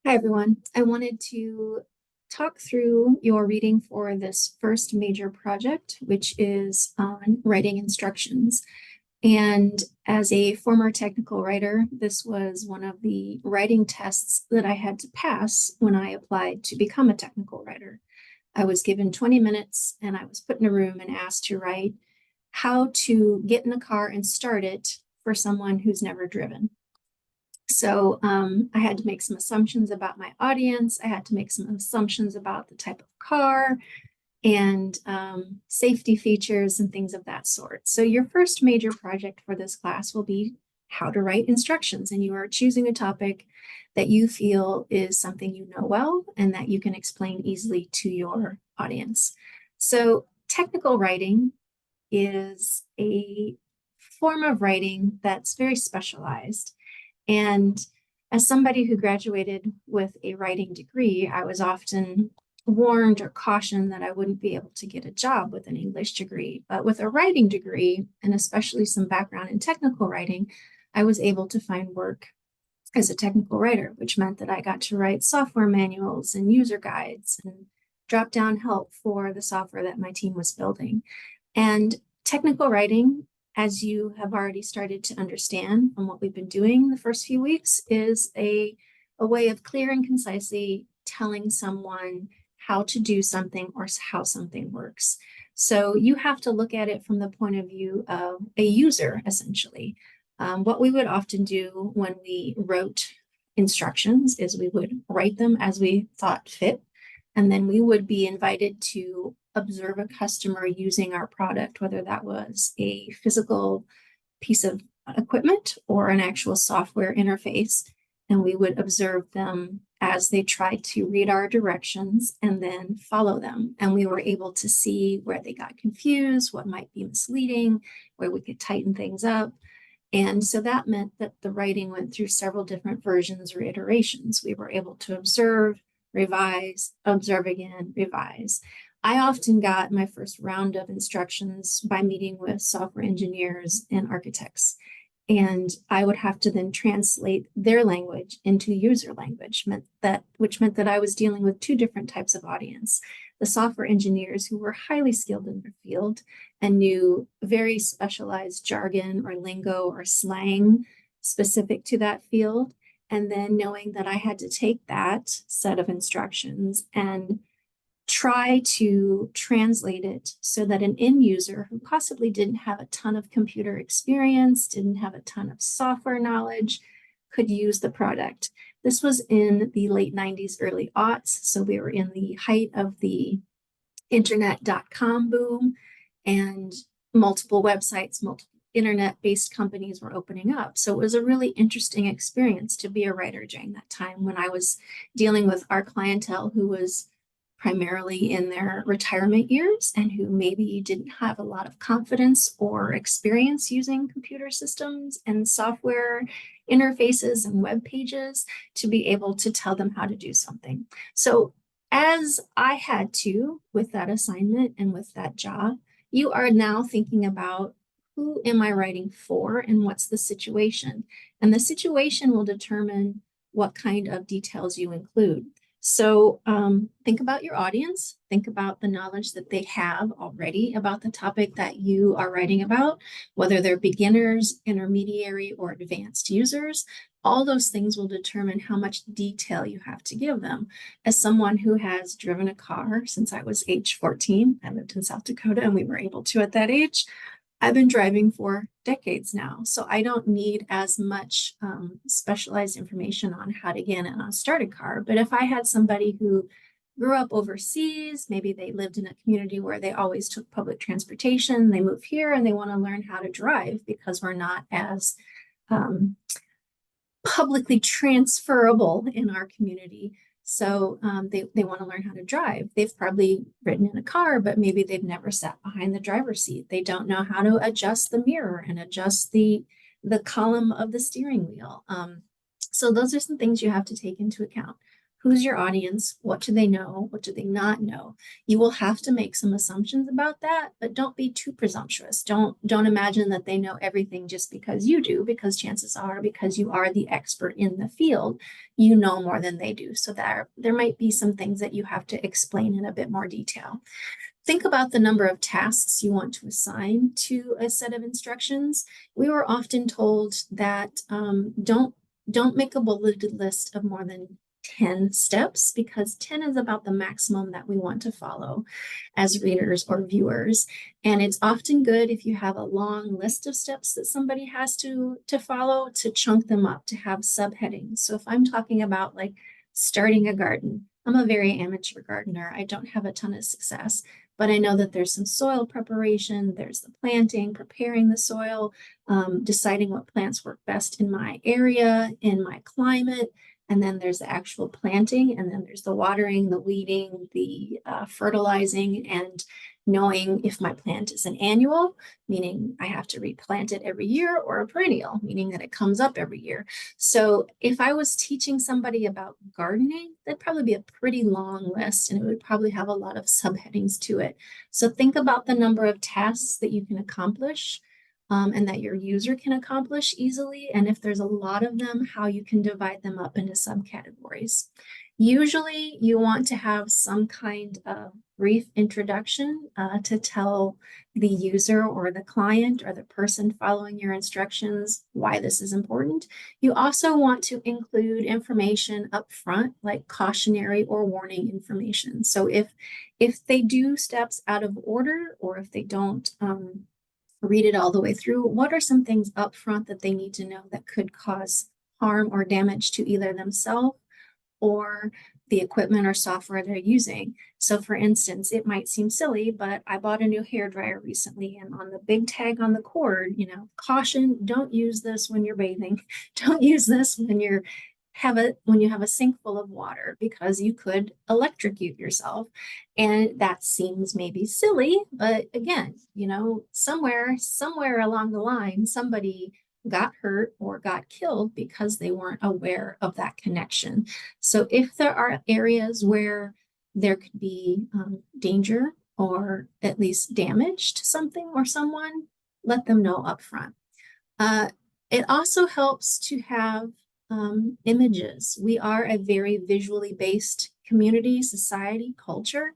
Hi, everyone. I wanted to talk through your reading for this first major project, which is on writing instructions. And as a former technical writer, this was one of the writing tests that I had to pass when I applied to become a technical writer. I was given 20 minutes and I was put in a room and asked to write how to get in a car and start it for someone who's never driven. So I had to make some assumptions about my audience. I had to make some assumptions about the type of car and safety features and things of that sort. So your first major project for this class will be how to write instructions. And you are choosing a topic that you feel is something you know well and that you can explain easily to your audience. So technical writing is a form of writing that's very specialized. And as somebody who graduated with a writing degree, I was often warned or cautioned that I wouldn't be able to get a job with an English degree. But with a writing degree, and especially some background in technical writing, I was able to find work as a technical writer, which meant that I got to write software manuals and user guides and drop down help for the software that my team was building. And technical writing, as you have already started to understand from what we've been doing the first few weeks, is a way of clear and concisely telling someone how to do something or how something works. So you have to look at it from the point of view of a user, essentially. What we would often do when we wrote instructions is we would write them as we thought fit, and then we would be invited to observe a customer using our product, whether that was a physical piece of equipment or an actual software interface. And we would observe them as they tried to read our directions and then follow them. And we were able to see where they got confused, what might be misleading, where we could tighten things up. And so that meant that the writing went through several different versions or iterations. We were able to observe, revise, observe again, revise. I often got my first round of instructions by meeting with software engineers and architects. And I would have to then translate their language into user language, which meant that I was dealing with two different types of audience. The software engineers who were highly skilled in their field and knew very specialized jargon or lingo or slang specific to that field. And then knowing that I had to take that set of instructions and try to translate it so that an end user who possibly didn't have a ton of computer experience, didn't have a ton of software knowledge, could use the product. This was in the late 90s, early aughts. So we were in the height of the internet.com boom, and multiple websites, multiple internet-based companies were opening up. So it was a really interesting experience to be a writer during that time when I was dealing with our clientele who was primarily in their retirement years and who maybe didn't have a lot of confidence or experience using computer systems and software interfaces and web pages to be able to tell them how to do something. So as I had to with that assignment and with that job, you are now thinking about who am I writing for and what's the situation? And the situation will determine what kind of details you include. So think about your audience, think about the knowledge that they have already about the topic that you are writing about, whether they're beginners, intermediary, or advanced users. All those things will determine how much detail you have to give them. As someone who has driven a car since I was age 14, I lived in South Dakota and we were able to at that age. I've been driving for decades now, so I don't need as much specialized information on how to get in and start a car. But if I had somebody who grew up overseas, maybe they lived in a community where they always took public transportation, they move here and they want to learn how to drive because we're not as publicly transferable in our community. So they want to learn how to drive. They've probably ridden in a car, but maybe they've never sat behind the driver's seat. They don't know how to adjust the mirror and adjust the column of the steering wheel. So those are some things you have to take into account. Who's your audience? What do they know? What do they not know? You will have to make some assumptions about that, but don't be too presumptuous. Don't imagine that they know everything just because you do, because chances are, because you are the expert in the field, you know more than they do. So there might be some things that you have to explain in a bit more detail. Think about the number of tasks you want to assign to a set of instructions. We were often told that don't make a bulleted list of more than 10 steps, because 10 is about the maximum that we want to follow as readers or viewers. And it's often good if you have a long list of steps that somebody has to follow, to chunk them up, to have subheadings. So if I'm talking about like starting a garden, I'm a very amateur gardener. I don't have a ton of success, but I know that there's some soil preparation, there's the planting, preparing the soil, deciding what plants work best in my area, in my climate, and then there's the actual planting, and then there's the watering, the weeding, the fertilizing, and knowing if my plant is an annual, meaning I have to replant it every year, or a perennial, meaning that it comes up every year. So if I was teaching somebody about gardening, that'd probably be a pretty long list, and it would probably have a lot of subheadings to it. So think about the number of tasks that you can accomplish, and that your user can accomplish easily. And if there's a lot of them, how you can divide them up into subcategories. Usually you want to have some kind of brief introduction to tell the user or the client or the person following your instructions why this is important. You also want to include information up front, like cautionary or warning information. So if they do steps out of order, or if they don't read it all the way through, what are some things up front that they need to know that could cause harm or damage to either themselves or the equipment or software they're using? So for instance, it might seem silly, but I bought a new hair dryer recently, and on the big tag on the cord, caution, don't use this when you're bathing. Don't use this when you have a sink full of water, because you could electrocute yourself. And that seems maybe silly, but again, somewhere along the line, somebody got hurt or got killed because they weren't aware of that connection. So if there are areas where there could be danger, or at least damage to something or someone, let them know up front. It also helps to have images. We are a very visually based community, society, culture.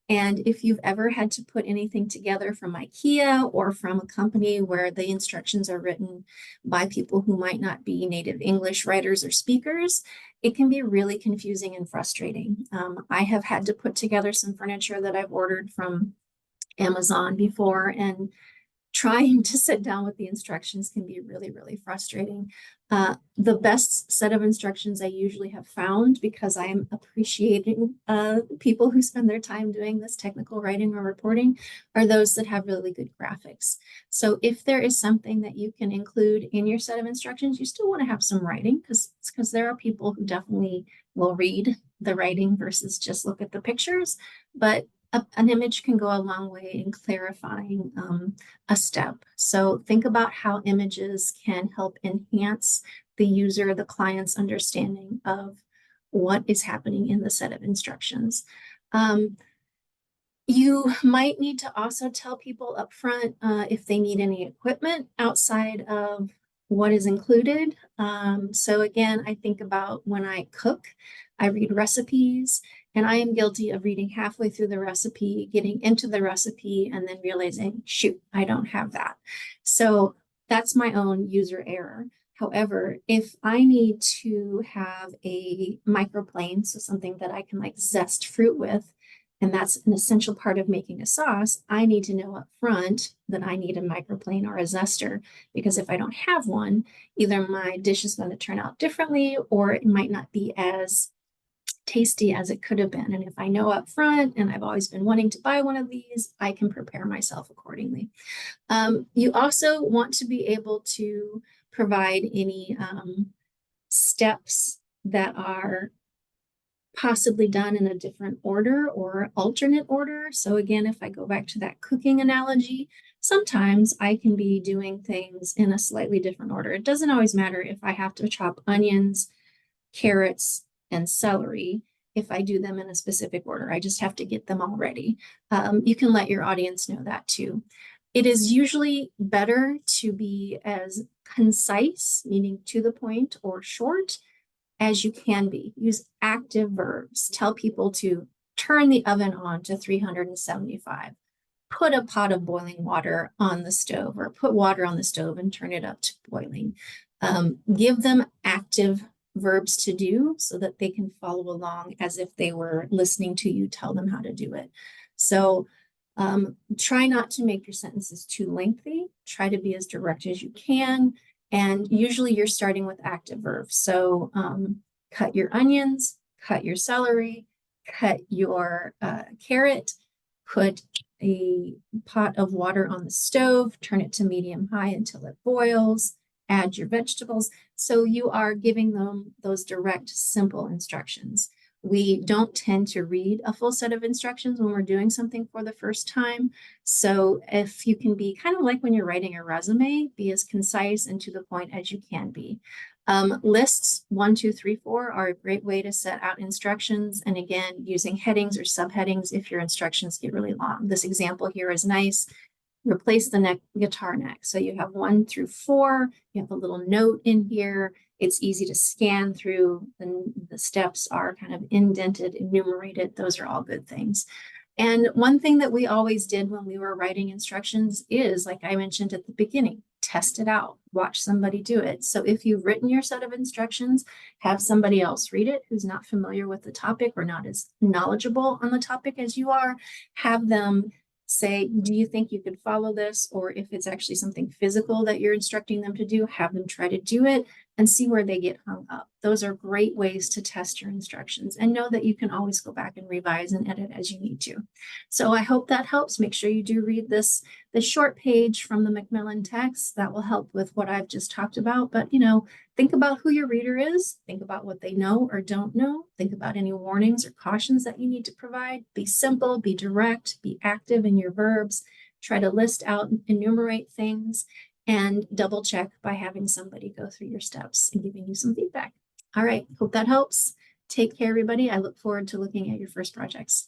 And if you've ever had to put anything together from IKEA or from a company where the instructions are written by people who might not be native English writers or speakers, it can be really confusing and frustrating. I have had to put together some furniture that I've ordered from Amazon before, and trying to sit down with the instructions can be really, really frustrating. The best set of instructions I usually have found, because I am appreciating people who spend their time doing this technical writing or reporting, are those that have really good graphics. So if there is something that you can include in your set of instructions, you still want to have some writing, because there are people who definitely will read the writing versus just look at the pictures. But an image can go a long way in clarifying a step. So think about how images can help enhance the user, the client's understanding of what is happening in the set of instructions. You might need to also tell people up front if they need any equipment outside of what is included. So again, I think about when I cook, I read recipes, and I am guilty of reading halfway through the recipe, getting into the recipe, and then realizing, shoot, I don't have that. So that's my own user error. However, if I need to have a microplane, so something that I can like zest fruit with, and that's an essential part of making a sauce, I need to know up front that I need a microplane or a zester, because if I don't have one, either my dish is going to turn out differently, or it might not be as tasty as it could have been. And if I know up front, and I've always been wanting to buy one of these, I can prepare myself accordingly. You also want to be able to provide any steps that are possibly done in a different order or alternate order. So again, if I go back to that cooking analogy, sometimes I can be doing things in a slightly different order. It doesn't always matter if I have to chop onions, carrots, and celery. if I do them in a specific order. I just have to get them all ready. You can let your audience know that too. It is usually better to be as concise, meaning to the point or short, as you can be. Use active verbs. Tell people to turn the oven on to 375. Put a pot of boiling water on the stove, or put water on the stove and turn it up to boiling. Give them active verbs to do so that they can follow along as if they were listening to you tell them how to do it. So try not to make your sentences too lengthy. Try to be as direct as you can. And usually you're starting with active verbs. So cut your onions, cut your celery, cut your carrot, put a pot of water on the stove, turn it to medium high until it boils, add your vegetables. So you are giving them those direct, simple instructions. We don't tend to read a full set of instructions when we're doing something for the first time. So if you can be kind of like when you're writing a resume, be as concise and to the point as you can be. Lists 1, 2, 3, 4 are a great way to set out instructions. And again, using headings or subheadings if your instructions get really long. This example here is nice. Replace the guitar neck. So you have 1 through 4. You have a little note in here. It's easy to scan through. The steps are kind of indented, enumerated. Those are all good things. And one thing that we always did when we were writing instructions is, like I mentioned at the beginning, test it out, watch somebody do it. So if you've written your set of instructions, have somebody else read it who's not familiar with the topic or not as knowledgeable on the topic as you are. Have them say, do you think you could follow this? Or if it's actually something physical that you're instructing them to do, have them try to do it and see where they get hung up. Those are great ways to test your instructions, and know that you can always go back and revise and edit as you need to. So I hope that helps. Make sure you do read this short page from the Macmillan text. That will help with what I've just talked about. But, think about who your reader is. Think about what they know or don't know. Think about any warnings or cautions that you need to provide. Be simple, be direct, be active in your verbs. Try to list out and enumerate things, and double check by having somebody go through your steps and giving you some feedback. All right, hope that helps. Take care, everybody. I look forward to looking at your first projects.